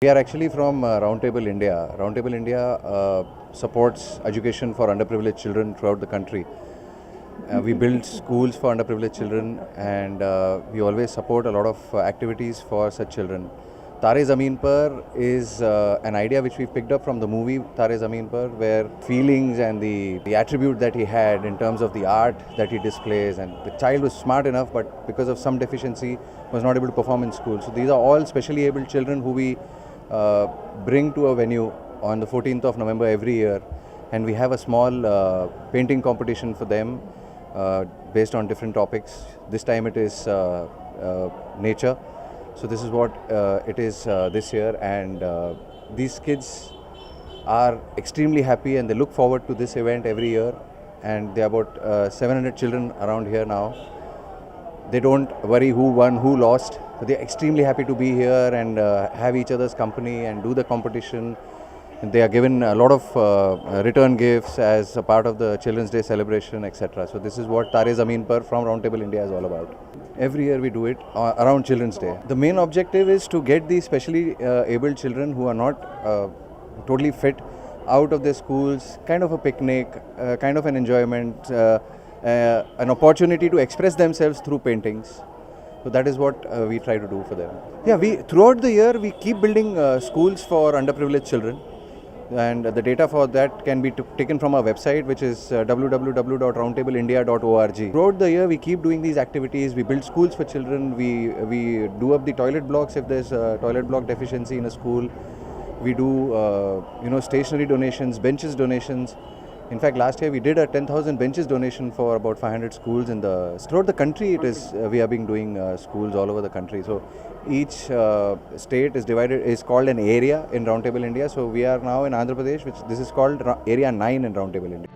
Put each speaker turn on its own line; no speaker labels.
We are actually from Roundtable India. Roundtable India supports education for underprivileged children throughout the country. We build schools for underprivileged children, and we always support a lot of activities for such children. Tare Zameen Par is an idea which we picked up from the movie Tare Zameen Par, where feelings and the attribute that he had in terms of the art that he displays, and the child was smart enough but because of some deficiency was not able to perform in school. So these are all specially abled children who we bring to a venue on the 14th of November every year, and we have a small painting competition for them based on different topics. This time it is nature. So this is what it is this year, and these kids are extremely happy and they look forward to this event every year, and there are about 700 children around here now. They don't worry who won, who lost. They're extremely happy to be here and have each other's company and do the competition. And they are given a lot of return gifts as a part of the Children's Day celebration, etc. So this is what Tare Zameen Par from Roundtable India is all about. Every year we do it around Children's Day. The main objective is to get these specially abled children who are not totally fit out of their schools, kind of a picnic, kind of an enjoyment, an opportunity to express themselves through paintings. So that is what we try to do for them. Yeah, throughout the year we keep building schools for underprivileged children, and the data for that can be taken from our website, which is www.roundtableindia.org. Throughout the year we keep doing these activities. We build schools for children. We do up the toilet blocks if there's a toilet block deficiency in a school. We do stationery donations, benches donations. In fact, last year we did a 10,000 benches donation for about 500 schools throughout the country. It is we have been doing schools all over the country. So each state is called an area in Roundtable India. So we are now in Andhra Pradesh, this is called Area 9 in Roundtable India.